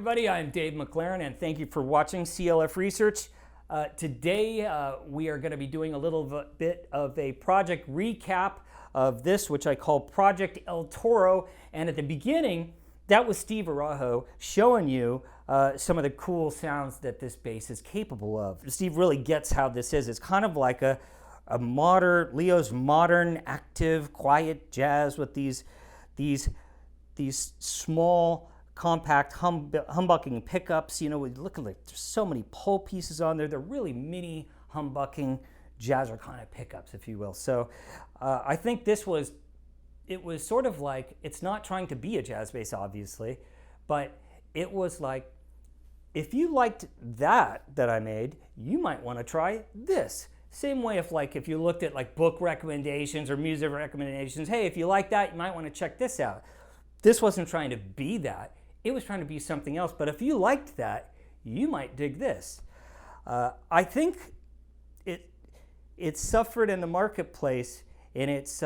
everybody, I'm Dave McLaren and thank you for watching CLF Research. Today we are going to be doing a little bit of a project recap of this, which I call Project El Toro. And at the beginning, that was Steve Araujo showing you some of the cool sounds that this bass is capable of. Steve really gets how this is. It's kind of like a Leo's modern, active, quiet jazz with these small, compact humbucking pickups. You know, we look at there's so many pole pieces on there. They're really mini humbucking jazzer kind of pickups, if you will. So I think it was sort of like, it's not trying to be a jazz bass, obviously, but it was like, if you liked that I made, you might want to try this. Same way if you looked at like book recommendations or music recommendations, hey, if you like that, you might want to check this out. This wasn't trying to be that. It was trying to be something else. But if you liked that, you might dig this. I think it suffered in the marketplace in its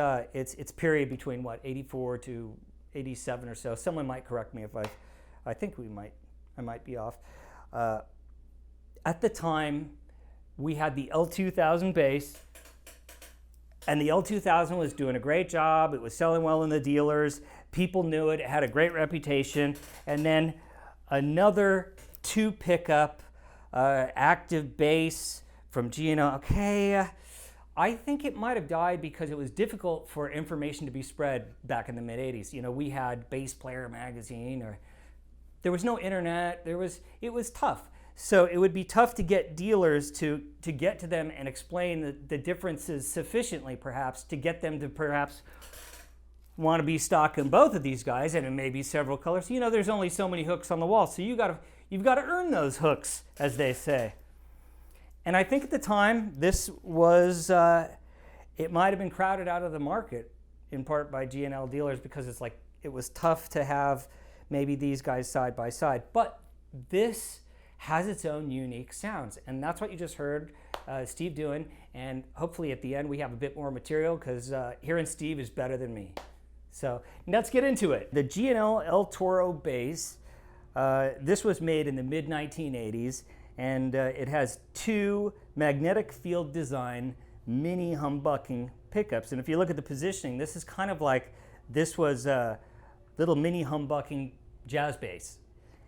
period between 84 to 87 or so. Someone might correct me if I think I might be off. At the time, we had the L2000 bass, and the L2000 was doing a great job. It was selling well in the dealers. People knew it. It had a great reputation. And then another two pickup active bass from G&L. Okay, I think it might have died because it was difficult for information to be spread back in the mid-'80s. You know, we had Bass Player magazine, or there was no internet. It was tough. So it would be tough to get dealers to get to them and explain the differences sufficiently, perhaps, to get them to perhaps want to be stocking both of these guys, and it may be several colors. You know, there's only so many hooks on the wall, so you've got to earn those hooks, as they say. And I think at the time, this was, it might have been crowded out of the market, in part by G&L dealers, because it was tough to have maybe these guys side by side. But this has its own unique sounds, and that's what you just heard Steve doing. And hopefully at the end we have a bit more material, because hearing Steve is better than me. So let's get into it. The G&L El Toro bass, this was made in the mid-1980s, and it has two magnetic field design mini humbucking pickups. And if you look at the positioning, this is kind of like this was a little mini humbucking jazz bass.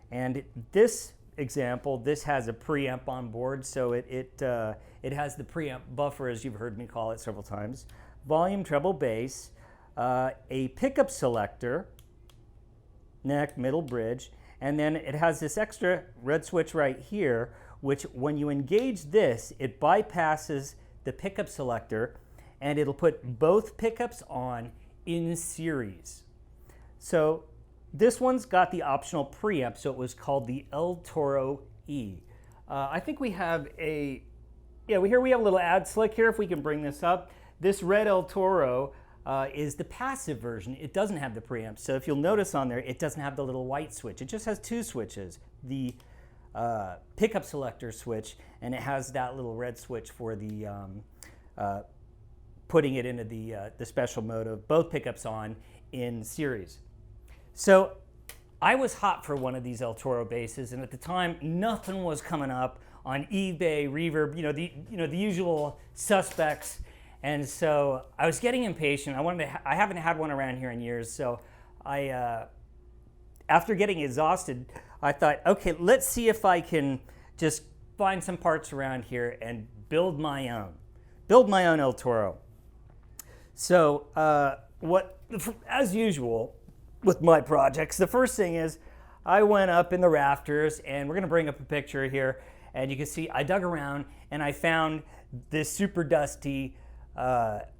And this example, this has a preamp on board, so it has the preamp buffer, as you've heard me call it several times, volume, treble, bass, a pickup selector, neck, middle, bridge, and then it has this extra red switch right here, which when you engage this, it bypasses the pickup selector, and it'll put both pickups on in series. So this one's got the optional preamp, so it was called the El Toro E. I think we have we have a little ad slick here, if we can bring this up. This red El Toro is the passive version. It doesn't have the preamp. So if you'll notice on there, it doesn't have the little white switch. It just has two switches, the pickup selector switch, and it has that little red switch for the putting it into the special mode of both pickups on in series. So I was hot for one of these El Toro basses, and at the time, nothing was coming up on eBay, Reverb, the usual suspects. And so I was getting impatient. I haven't had one around here in years, so after getting exhausted, I thought, okay, let's see if I can just find some parts around here and build my own El Toro. So as usual with my projects, the first thing is I went up in the rafters, and we're going to bring up a picture here, and you can see I dug around and I found this super dusty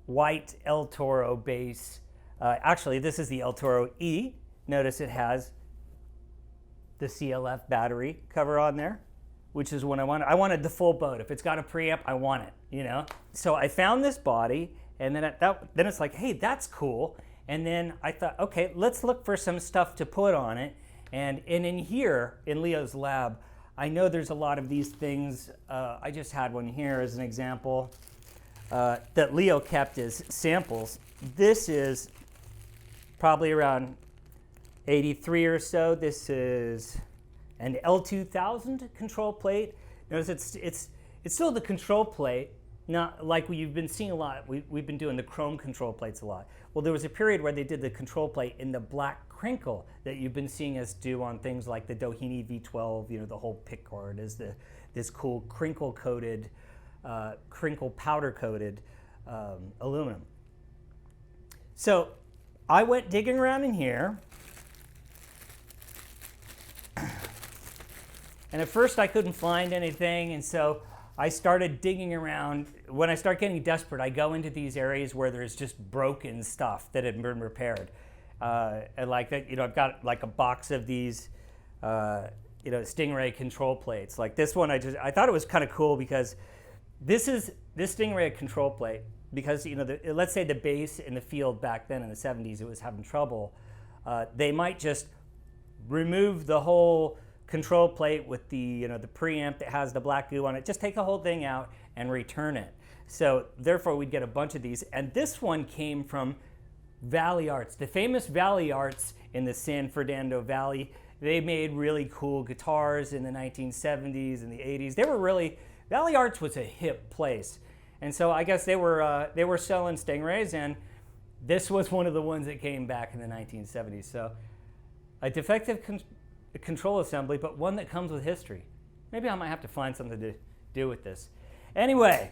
white El Toro bass. Actually, this is the El Toro E. Notice it has the CLF battery cover on there, which is what I wanted. I wanted the full boat. If it's got a preamp, I want it, you know? So I found this body, and then then it's like, hey, that's cool. And then I thought, okay, let's look for some stuff to put on it. And in here, in Leo's lab, I know there's a lot of these things. I just had one here as an example that Leo kept as samples. This is probably around 83 or so. This is an L2000 control plate. Notice it's still the control plate, not like you've been seeing a lot. We've been doing the chrome control plates a lot. Well, there was a period where they did the control plate in the black crinkle that you've been seeing us do on things like the Doheny V12. The whole pickguard is this cool crinkle powder coated aluminum. So I went digging around in here, and at first I couldn't find anything, and so I started digging around. When I start getting desperate, I go into these areas where there's just broken stuff that had been repaired. And like that, I've got like a box of these, Stingray control plates. Like this one, I thought it was kind of cool because this Stingray control plate, because let's say the bass in the field back then in the 70s, it was having trouble. They might just remove the whole control plate with the the preamp that has the black goo on it. Just take the whole thing out and return it. So therefore, we'd get a bunch of these. And this one came from Valley Arts, the famous Valley Arts in the San Fernando Valley. They made really cool guitars in the 1970s and the 80s. Valley Arts was a hip place. And so I guess they were selling Stingrays, and this was one of the ones that came back in the 1970s. So a defective control assembly, but one that comes with history. Maybe I might have to find something to do with this. Anyway,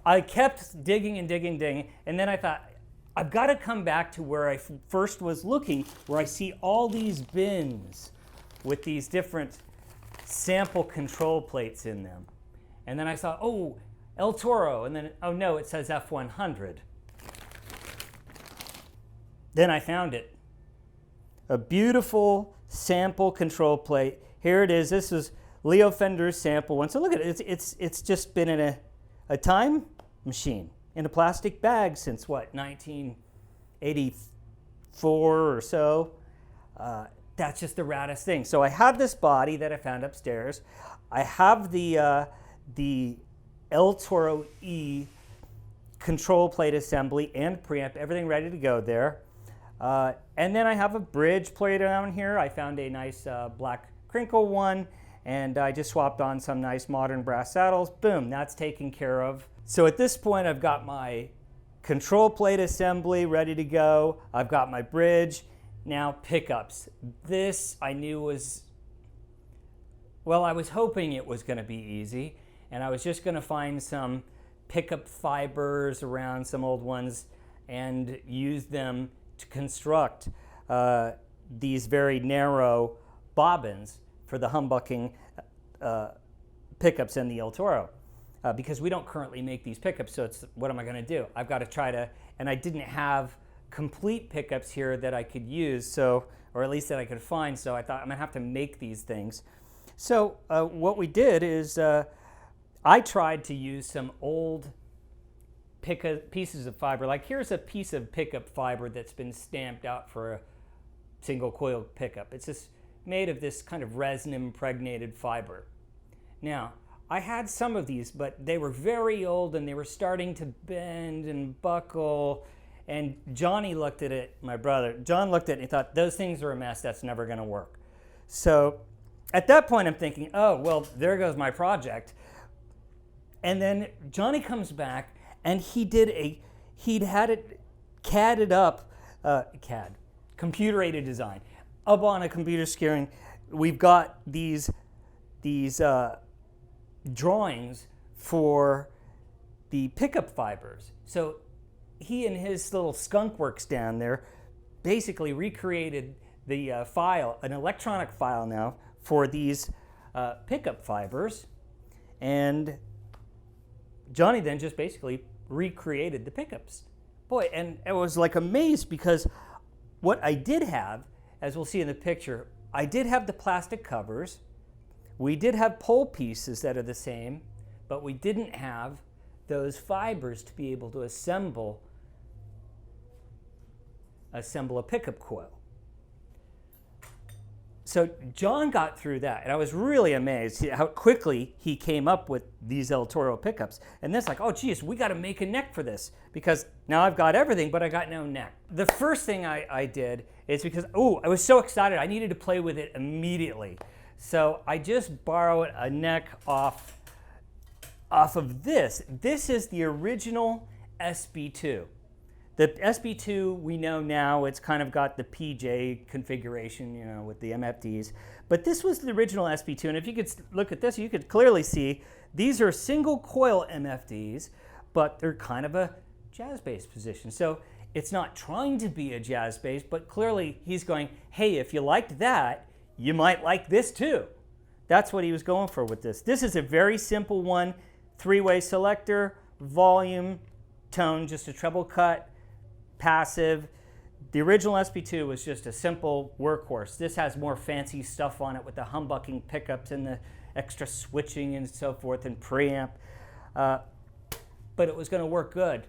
I kept digging and digging, and then I thought, I've got to come back to where I first was looking, where I see all these bins with these different sample control plates in them. And then I saw, oh, El Toro, and then, oh no, it says F100. Then I found it. A beautiful sample control plate. Here it is. This is Leo Fender's sample one. So look at it. It's just been in a time machine in a plastic bag since what, 1984 or so. That's just the raddest thing. So I have this body that I found upstairs. I have the El Toro E control plate assembly and preamp, everything ready to go there. And then I have a bridge plate down here. I found a nice black crinkle one, and I just swapped on some nice modern brass saddles. Boom, that's taken care of. So at this point, I've got my control plate assembly ready to go. I've got my bridge. Now pickups. This I knew was, well, I was hoping it was going to be easy, and I was just going to find some pickup fibers around some old ones and use them to construct these very narrow bobbins for the humbucking pickups in the El Toro. Because we don't currently make these pickups, so it's, what am I going to do? I've got to try to, and I didn't have complete pickups here that I could use, so, or at least that I could find, so I thought I'm going to have to make these things. So what we did is I tried to use some old pieces of fiber. Like here's a piece of pickup fiber that's been stamped out for a single coil pickup. It's just made of this kind of resin impregnated fiber. Now, I had some of these, but they were very old and they were starting to bend and buckle. And Johnny looked at it, my brother, John looked at it and he thought, those things are a mess, that's never gonna work. So at that point I'm thinking, oh, well, there goes my project. And then Johnny comes back and he'd had it CAD'd up, computer-aided design, up on a computer screen. We've got these drawings for the pickup fibers. So he and his little skunk works down there basically recreated the file, an electronic file now, for these pickup fibers. And Johnny then just basically recreated the pickups. Boy, and I was like amazed because what I did have, as we'll see in the picture, I did have the plastic covers. We did have pole pieces that are the same, but we didn't have those fibers to be able to assemble a pickup coil. So John got through that, and I was really amazed how quickly he came up with these El Toro pickups. And this, like, oh geez, we got to make a neck for this because now I've got everything, but I got no neck. The first thing I did is because, I was so excited, I needed to play with it immediately. So I just borrowed a neck off of this. This is the original SB2. The SB2 we know now, it's kind of got the PJ configuration, you know, with the MFDs. But this was the original SB2, and if you could look at this, you could clearly see these are single coil MFDs, but they're kind of a jazz bass position. So it's not trying to be a jazz bass, but clearly he's going, hey, if you liked that, you might like this too. That's what he was going for with this. This is a very simple one, three-way selector, volume, tone, just a treble cut, passive. The original SB2 was just a simple workhorse. This has more fancy stuff on it with the humbucking pickups and the extra switching and so forth and preamp. But it was going to work good.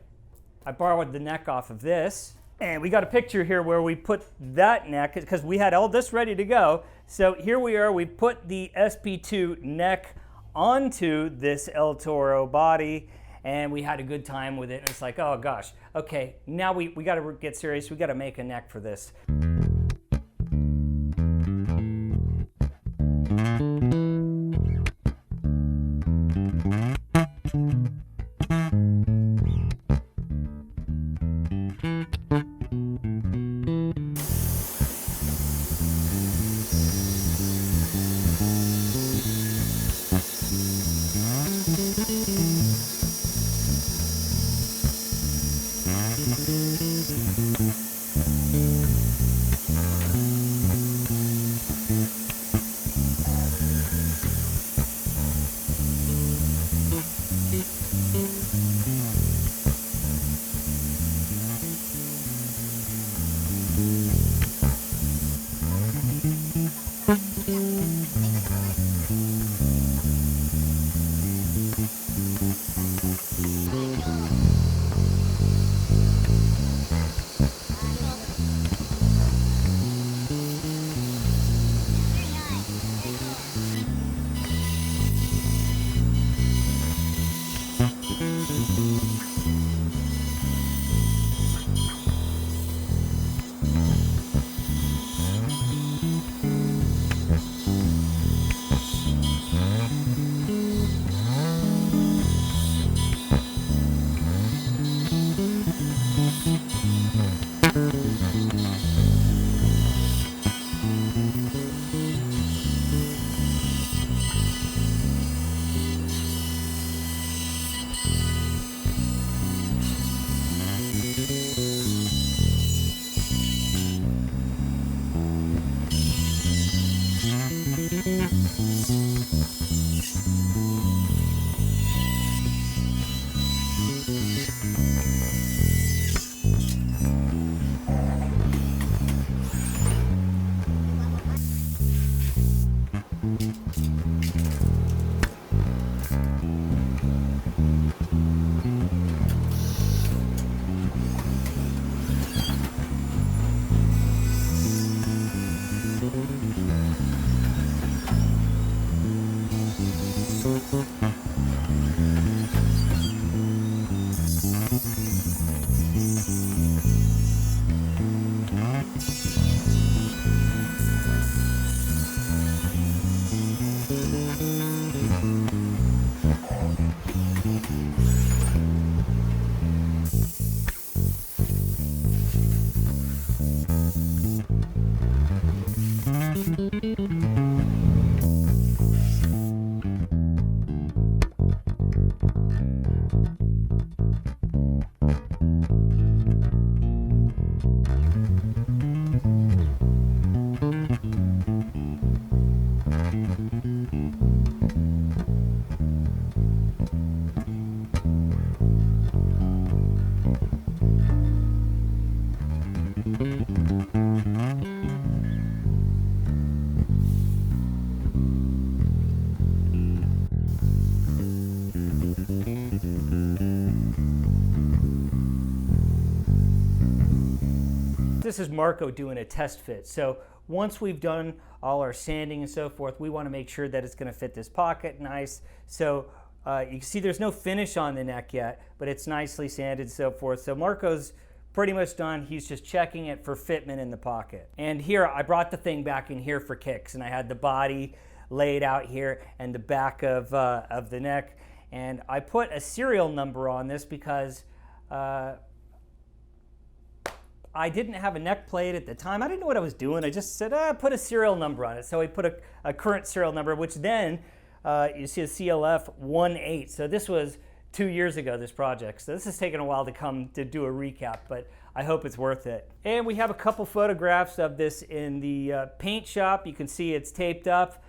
I borrowed the neck off of this, and we got a picture here where we put that neck, because we had all this ready to go. So here we are, we put the SB2 neck onto this El Toro body, and we had a good time with it. And it's like, oh gosh, okay, now we got to get serious. We got to make a neck for this. This is Marco doing a test fit. So once we've done all our sanding and so forth, we want to make sure that it's going to fit this pocket nice. So you can see there's no finish on the neck yet, but it's nicely sanded and so forth. So Marco's pretty much done. He's just checking it for fitment in the pocket. And here, I brought the thing back in here for kicks, and I had the body laid out here and the back of the neck. And I put a serial number on this because I didn't have a neck plate at the time. I didn't know what I was doing. I just said, put a serial number on it. So I put a current serial number, which then you see a CLF 18. So this was 2 years ago, this project. So this has taken a while to come to do a recap, but I hope it's worth it. And we have a couple photographs of this in the paint shop. You can see it's taped up.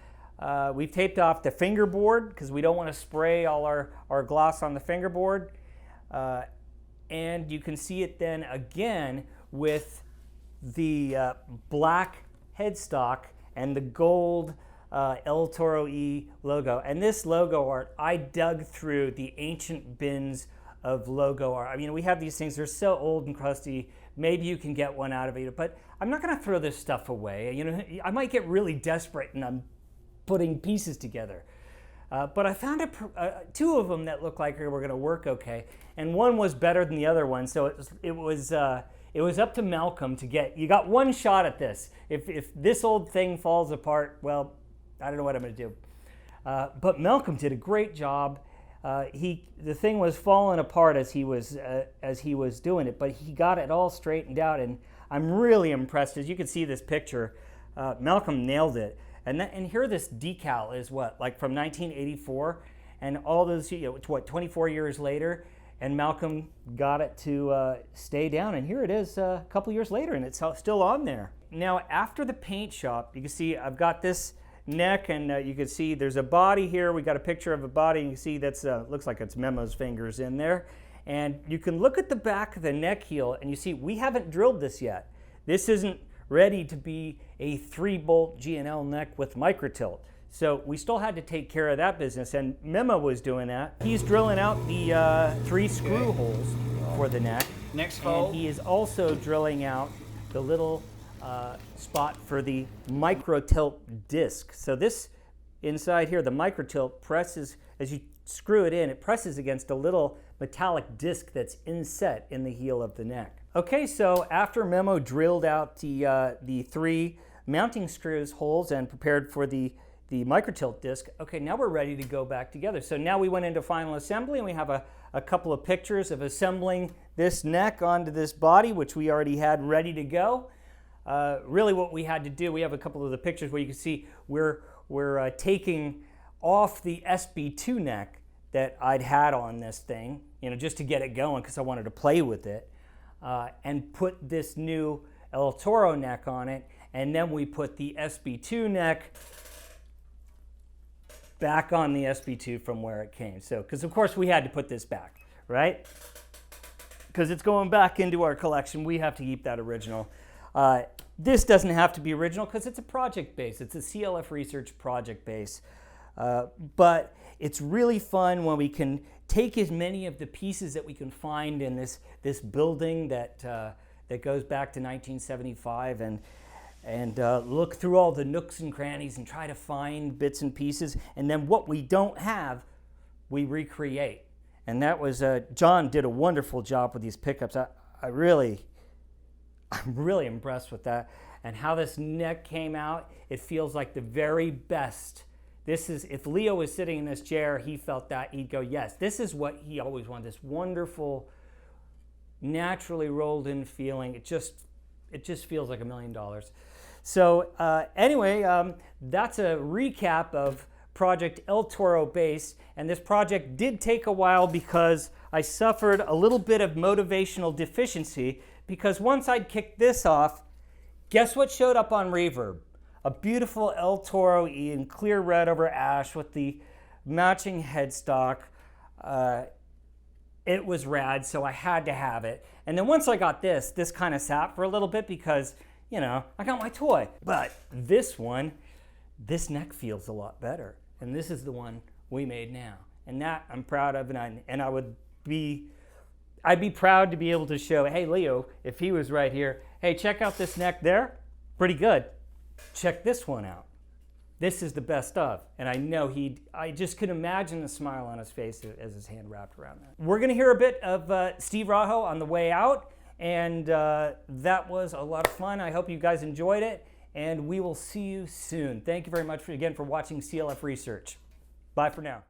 We've taped off the fingerboard because we don't want to spray all our gloss on the fingerboard. And you can see it then again with the black headstock and the gold El Toro E logo. And this logo art, I dug through the ancient bins of logo art. I mean, we have these things, they're so old and crusty, maybe you can get one out of it, but I'm not gonna throw this stuff away. You know, I might get really desperate and I'm putting pieces together. But I found two of them that looked like they were gonna work okay, and one was better than the other one, so it was up to Malcolm to get, you got one shot at this. If this old thing falls apart, well, I don't know what I'm gonna do. But Malcolm did a great job. The thing was falling apart as he was doing it, but he got it all straightened out, and I'm really impressed. As you can see this picture, Malcolm nailed it. And here this decal is what, like from 1984, and all those, you know, it's what, 24 years later, and Malcolm got it to stay down, and here it is a couple years later, and it's still on there. Now, after the paint shop, you can see I've got this neck, and you can see there's a body here. We got a picture of a body, and you can see that's looks like it's Memo's fingers in there. And you can look at the back of the neck heel, and you see we haven't drilled this yet. This isn't ready to be a 3-bolt G&L neck with microtilt. So we still had to take care of that business, and Memo was doing that. He's drilling out the 3 screw holes for the neck. Next hole. And he is also drilling out the little spot for the microtilt disc. So this inside here, the microtilt presses, as you screw it in, it presses against a little metallic disc that's inset in the heel of the neck. Okay, so after Memo drilled out the 3 mounting screws holes and prepared for the microtilt disc, okay, now we're ready to go back together. So now we went into final assembly, and we have a couple of pictures of assembling this neck onto this body, which we already had ready to go. Really what we had to do, we have a couple of the pictures where you can see we're taking off the SB2 neck that I'd had on this thing, you know, just to get it going because I wanted to play with it, and put this new El Toro neck on it, and then we put the SB2 neck back on the SB2 from where it came. So, because of course we had to put this back, right? Because it's going back into our collection, we have to keep that original. This doesn't have to be original because it's a project base. It's a CLF Research project base. But it's really fun when we can take as many of the pieces that we can find in this building that goes back to 1975 and look through all the nooks and crannies and try to find bits and pieces. And then what we don't have, we recreate. And that was, John did a wonderful job with these pickups. I'm really impressed with that. And how this neck came out, it feels like the very best. This is, if Leo was sitting in this chair, he felt that, he'd go, yes, this is what he always wanted, this wonderful, naturally rolled in feeling. It just feels like $1 million. So anyway, that's a recap of Project El Toro Base. And this project did take a while because I suffered a little bit of motivational deficiency, because once I'd kicked this off, guess what showed up on Reverb? A beautiful El Toro E in clear red over ash with the matching headstock. It was rad, so I had to have it. And then once I got this kind of sat for a little bit because, you know, I got my toy. But this one, this neck feels a lot better. And this is the one we made now. And that I'm proud of, and I'd be proud to be able to show, hey, Leo, if he was right here, hey, check out this neck there. Pretty good. Check this one out. This is the best of. And I know I just could imagine the smile on his face as his hand wrapped around that. We're going to hear a bit of Steve Raho on the way out. And that was a lot of fun. I hope you guys enjoyed it. and we will see you soon. Thank you very much again for watching CLF Research. Bye for now.